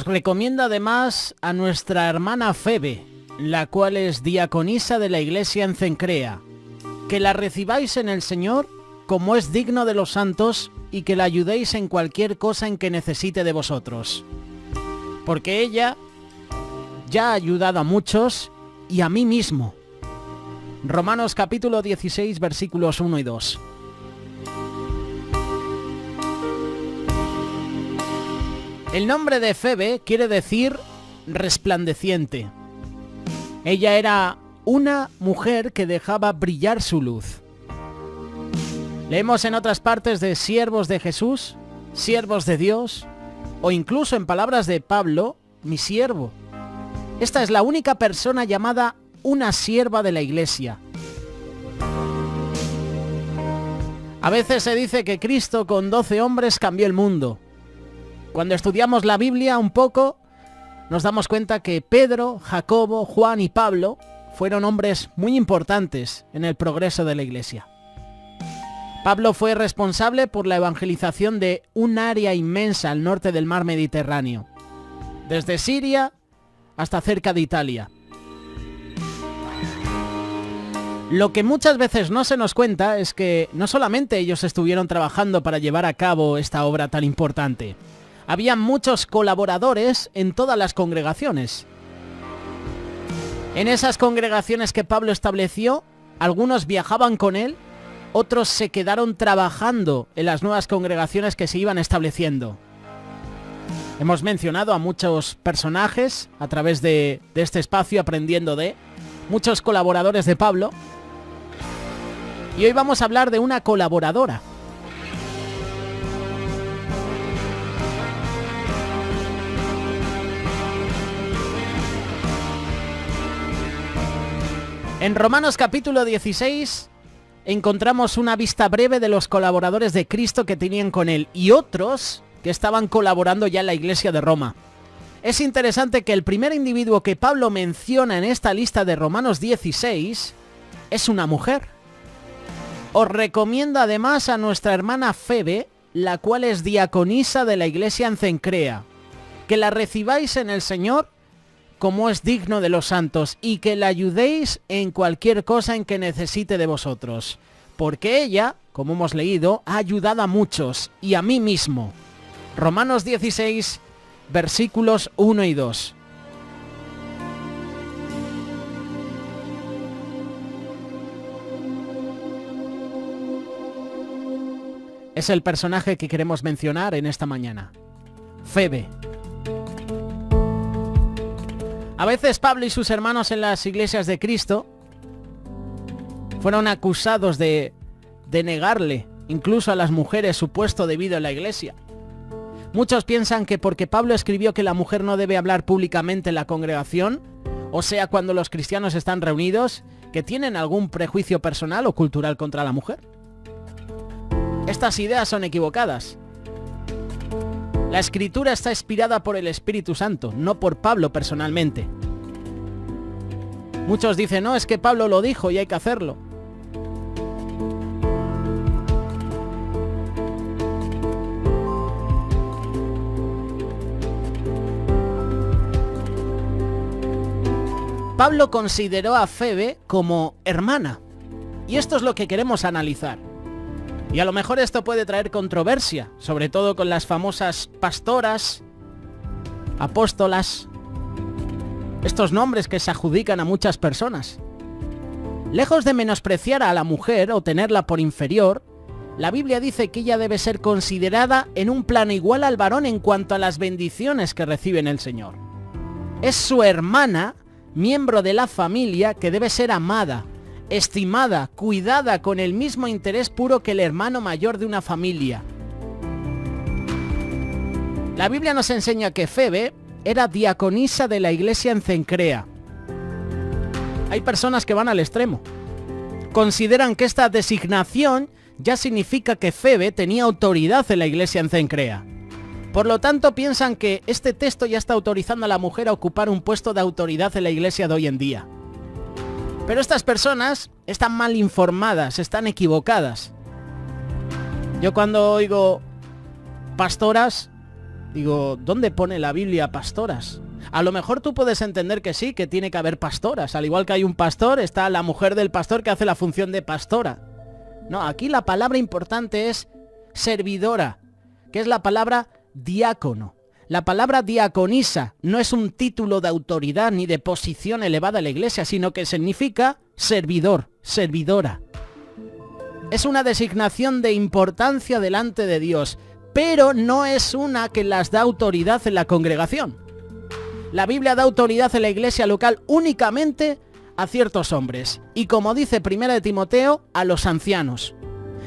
Nos recomienda además a nuestra hermana Febe, la cual es diaconisa de la iglesia en Cencrea, que la recibáis en el Señor como es digno de los santos y que la ayudéis en cualquier cosa en que necesite de vosotros. Porque ella ya ha ayudado a muchos y a mí mismo. Romanos capítulo 16 versículos 1 y 2. El nombre de Febe quiere decir resplandeciente. Ella era una mujer que dejaba brillar su luz. Leemos en otras partes de siervos de Jesús, siervos de Dios, o incluso en palabras de Pablo, mi siervo. Esta es la única persona llamada una sierva de la iglesia. A veces se dice que Cristo con 12 hombres cambió el mundo. Cuando estudiamos la Biblia un poco, nos damos cuenta que Pedro, Jacobo, Juan y Pablo fueron hombres muy importantes en el progreso de la iglesia. Pablo fue responsable por la evangelización de un área inmensa al norte del mar Mediterráneo, desde Siria hasta cerca de Italia. Lo que muchas veces no se nos cuenta es que no solamente ellos estuvieron trabajando para llevar a cabo esta obra tan importante, había muchos colaboradores en todas las congregaciones. En esas congregaciones que Pablo estableció, algunos viajaban con él, otros se quedaron trabajando en las nuevas congregaciones que se iban estableciendo. Hemos mencionado a muchos personajes a través de este espacio Aprendiendo de, muchos colaboradores de Pablo, y hoy vamos a hablar de una colaboradora. En Romanos capítulo 16 encontramos una vista breve de los colaboradores de Cristo que tenían con él y otros que estaban colaborando ya en la iglesia de Roma. Es interesante que el primer individuo que Pablo menciona en esta lista de Romanos 16 es una mujer. Os recomiendo además a nuestra hermana Febe, la cual es diaconisa de la iglesia en Cencrea, que la recibáis en el Señor como es digno de los santos, y que la ayudéis en cualquier cosa en que necesite de vosotros. Porque ella, como hemos leído, ha ayudado a muchos, y a mí mismo. Romanos 16, versículos 1 y 2. Es el personaje que queremos mencionar en esta mañana. Febe. A veces Pablo y sus hermanos en las iglesias de Cristo fueron acusados de negarle, incluso a las mujeres, su puesto debido en la iglesia. Muchos piensan que porque Pablo escribió que la mujer no debe hablar públicamente en la congregación, o sea, cuando los cristianos están reunidos, que tienen algún prejuicio personal o cultural contra la mujer. Estas ideas son equivocadas. La escritura está inspirada por el Espíritu Santo, no por Pablo personalmente. Muchos dicen, no, es que Pablo lo dijo y hay que hacerlo. Pablo consideró a Febe como hermana, y esto es lo que queremos analizar. Y a lo mejor esto puede traer controversia, sobre todo con las famosas pastoras, apóstolas, estos nombres que se adjudican a muchas personas. Lejos de menospreciar a la mujer o tenerla por inferior, la Biblia dice que ella debe ser considerada en un plano igual al varón en cuanto a las bendiciones que recibe en el Señor. Es su hermana, miembro de la familia, que debe ser amada, estimada, cuidada con el mismo interés puro que el hermano mayor de una familia. La Biblia nos enseña que Febe era diaconisa de la iglesia en Cencrea. Hay personas que van al extremo. Consideran que esta designación ya significa que Febe tenía autoridad en la iglesia en Cencrea. Por lo tanto, piensan que este texto ya está autorizando a la mujer a ocupar un puesto de autoridad en la iglesia de hoy en día. Pero estas personas están mal informadas, están equivocadas. Yo cuando oigo pastoras, Digo, ¿dónde pone la Biblia pastoras? A lo mejor tú puedes entender que sí, que tiene que haber pastoras. Al igual que hay un pastor, está la mujer del pastor que hace la función de pastora. No, aquí la palabra importante es servidora, que es la palabra diácono. La palabra diaconisa no es un título de autoridad ni de posición elevada en la iglesia, sino que significa servidor, servidora. Es una designación de importancia delante de Dios, pero no es una que las da autoridad en la congregación. La Biblia da autoridad en la iglesia local únicamente a ciertos hombres, y como dice 1 Timoteo, a los ancianos.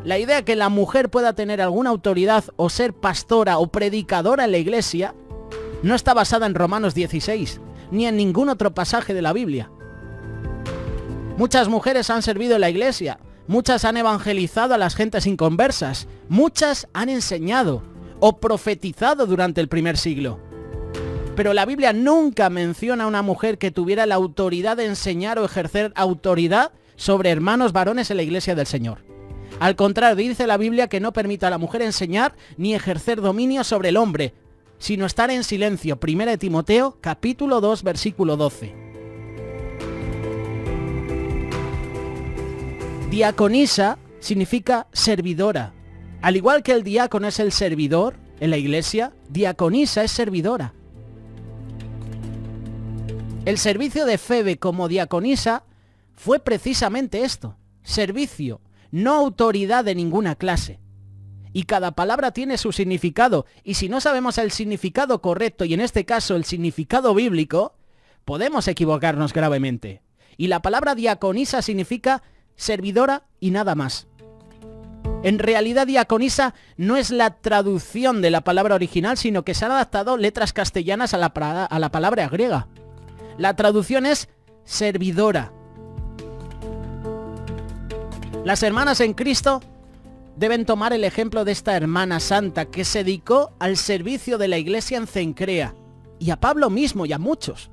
La idea que la mujer pueda tener alguna autoridad o ser pastora o predicadora en la iglesia no está basada en Romanos 16, ni en ningún otro pasaje de la Biblia. Muchas mujeres han servido en la iglesia, muchas han evangelizado a las gentes inconversas, muchas han enseñado o profetizado durante el primer siglo. Pero la Biblia nunca menciona a una mujer que tuviera la autoridad de enseñar o ejercer autoridad sobre hermanos varones en la iglesia del Señor. Al contrario, dice la Biblia que no permite a la mujer enseñar ni ejercer dominio sobre el hombre, sino estar en silencio. 1 Timoteo, capítulo 2, versículo 12. Diaconisa significa servidora. Al igual que el diácono es el servidor en la iglesia, diaconisa es servidora. El servicio de Febe como diaconisa fue precisamente esto, servicio, no autoridad de ninguna clase. Y cada palabra tiene su significado, y si no sabemos el significado correcto, y en este caso el significado bíblico, podemos equivocarnos gravemente. Y la palabra diaconisa significa servidora y nada más. En realidad diaconisa no es la traducción de la palabra original, sino que se han adaptado letras castellanas a la palabra griega. La traducción es servidora. Las hermanas en Cristo deben tomar el ejemplo de esta hermana santa que se dedicó al servicio de la iglesia en Cencrea, y a Pablo mismo y a muchos.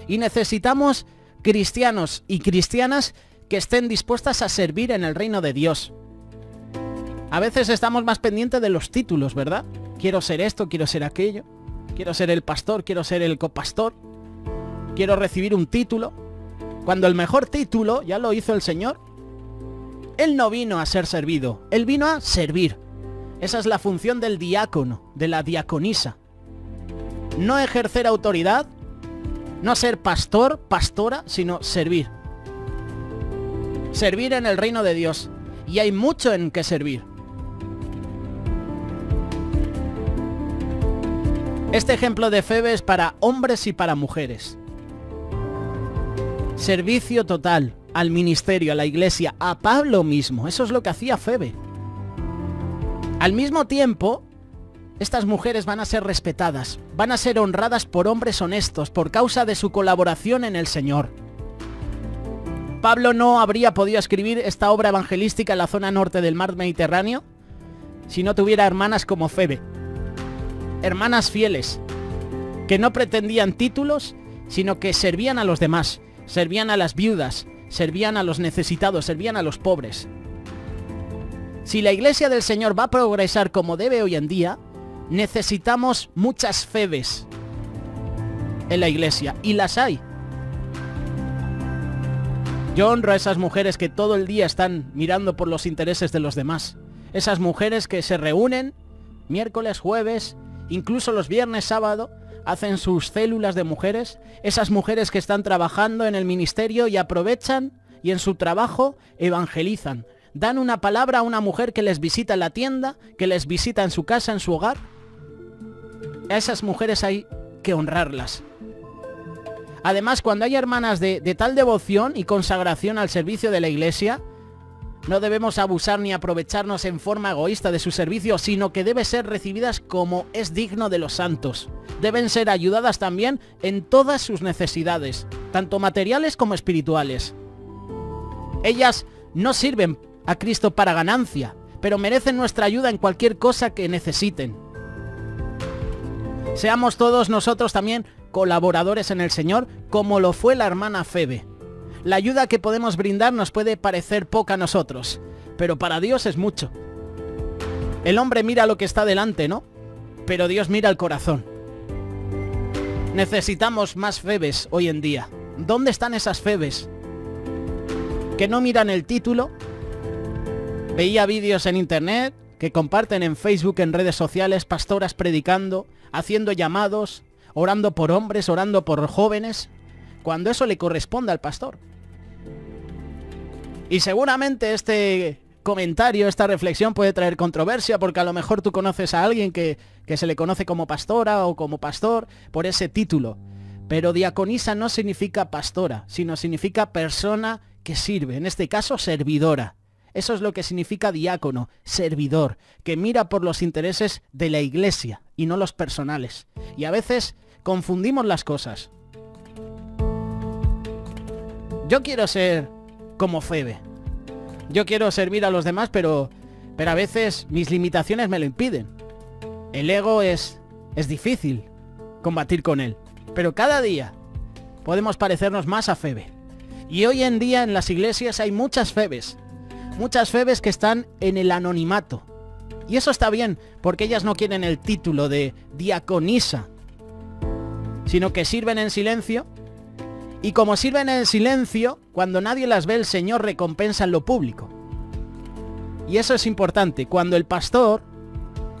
Y necesitamos cristianos y cristianas que estén dispuestas a servir en el reino de Dios. A veces estamos más pendientes de los títulos, ¿verdad? Quiero ser esto, quiero ser aquello, quiero ser el pastor, quiero ser el copastor, quiero recibir un título, cuando el mejor título ya lo hizo el Señor. Él no vino a ser servido, Él vino a servir. Esa es la función del diácono, de la diaconisa. No ejercer autoridad, no ser pastor, pastora, sino servir. Servir en el reino de Dios. Y hay mucho en que servir. Este ejemplo de Febe es para hombres y para mujeres. Servicio total al ministerio, a la iglesia, a Pablo mismo. Eso es lo que hacía Febe. Al mismo tiempo, estas mujeres van a ser respetadas, van a ser honradas por hombres honestos, por causa de su colaboración en el Señor. Pablo no habría podido escribir esta obra evangelística en la zona norte del mar Mediterráneo si no tuviera hermanas como Febe. Hermanas fieles, que no pretendían títulos, sino que servían a los demás, servían a las viudas, servían a los necesitados, servían a los pobres. Si la iglesia del Señor va a progresar como debe hoy en día, necesitamos muchas Febes en la iglesia, y las hay. Yo honro a esas mujeres que todo el día están mirando por los intereses de los demás. Esas mujeres que se reúnen miércoles, jueves, incluso los viernes, sábado, hacen sus células de mujeres. Esas mujeres que están trabajando en el ministerio y aprovechan y en su trabajo evangelizan. Dan una palabra a una mujer que les visita en la tienda, que les visita en su casa, en su hogar. A esas mujeres hay que honrarlas. Además, cuando hay hermanas de tal devoción y consagración al servicio de la iglesia, no debemos abusar ni aprovecharnos en forma egoísta de su servicio, sino que deben ser recibidas como es digno de los santos. Deben ser ayudadas también en todas sus necesidades, tanto materiales como espirituales. Ellas no sirven a Cristo para ganancia, pero merecen nuestra ayuda en cualquier cosa que necesiten. Seamos todos nosotros también colaboradores en el Señor, como lo fue la hermana Febe. La ayuda que podemos brindar nos puede parecer poca a nosotros, pero para Dios es mucho. El hombre mira lo que está delante, ¿no? pero Dios mira el corazón. Necesitamos más Febes hoy en día. ¿Dónde están esas Febes? Que no miran el título. Veía vídeos en internet que comparten en Facebook, en redes sociales, pastoras predicando, haciendo llamados, orando por hombres, orando por jóvenes, cuando eso le corresponde al pastor. Y seguramente este comentario, esta reflexión puede traer controversia, porque a lo mejor tú conoces a alguien que se le conoce como pastora o como pastor por ese título. Pero diaconisa no significa pastora, sino significa persona que sirve, en este caso servidora. Eso es lo que significa diácono, servidor, que mira por los intereses de la iglesia y no los personales. Y a veces confundimos las cosas. Yo quiero ser como Febe. Yo quiero servir a los demás, pero a veces mis limitaciones me lo impiden. El ego es difícil combatir con él. Pero cada día podemos parecernos más a Febe. Y hoy en día en las iglesias hay muchas Febes. Muchas Febes que están en el anonimato. Y eso está bien, porque ellas no quieren el título de diaconisa, sino que sirven en silencio. Y como sirven en silencio, cuando nadie las ve, el Señor recompensa en lo público. Y eso es importante. Cuando el pastor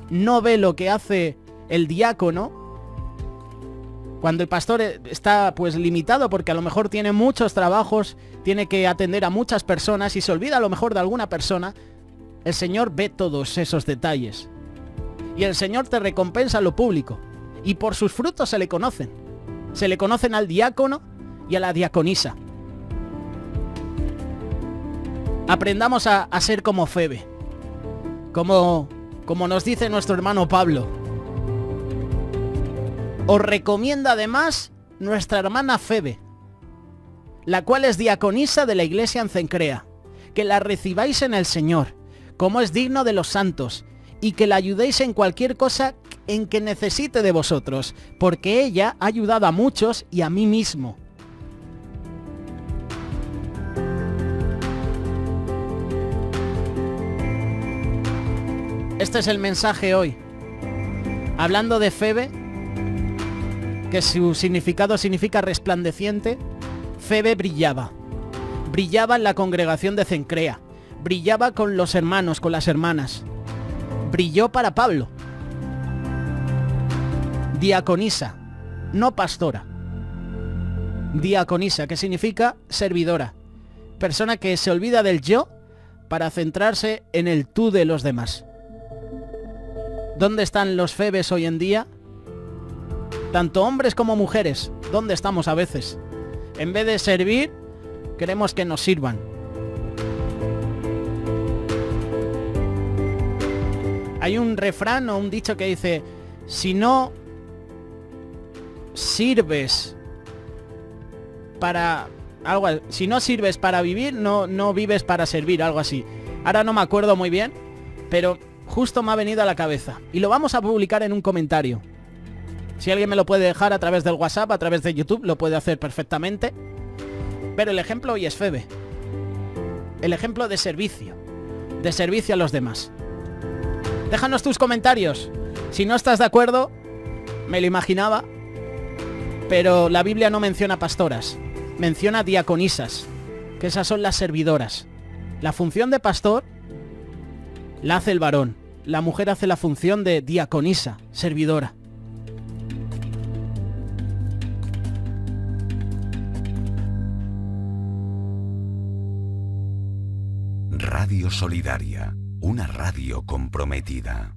no ve lo que hace el diácono, cuando el pastor está pues limitado porque a lo mejor tiene muchos trabajos, tiene que atender a muchas personas y se olvida a lo mejor de alguna persona, el Señor ve todos esos detalles. Y el Señor te recompensa en lo público. Y por sus frutos se le conocen. Se le conocen al diácono y a la diaconisa. Aprendamos a ser como Febe. Como nos dice nuestro hermano Pablo. Os recomienda además nuestra hermana Febe, la cual es diaconisa de la iglesia en Cencrea, que la recibáis en el Señor, como es digno de los santos, y que la ayudéis en cualquier cosa en que necesite de vosotros, porque ella ha ayudado a muchos y a mí mismo. Este es el mensaje hoy. Hablando de Febe, que su significado significa resplandeciente, Febe brillaba. Brillaba en la congregación de Cencrea. Brillaba con los hermanos, con las hermanas. Brilló para Pablo. Diaconisa, no pastora. Diaconisa, que significa servidora. Persona que se olvida del yo para centrarse en el tú de los demás. ¿Dónde están los Febes hoy en día? Tanto hombres como mujeres, ¿dónde estamos a veces? En vez de servir, queremos que nos sirvan. Hay un refrán o un dicho que dice, si no sirves para algo, si no sirves para vivir, no vives para servir, algo así. Ahora no me acuerdo muy bien, pero justo me ha venido a la cabeza. Y lo vamos a publicar en un comentario. Si alguien me lo puede dejar a través del WhatsApp, a través de YouTube, lo puede hacer perfectamente. Pero el ejemplo hoy es Febe. El ejemplo de servicio a los demás. Déjanos tus comentarios. Si no estás de acuerdo, me lo imaginaba, pero la Biblia no menciona pastoras, menciona diaconisas, que esas son las servidoras. La función de pastor la hace el varón, la mujer hace la función de diaconisa, servidora. Radio Solidaria, una radio comprometida.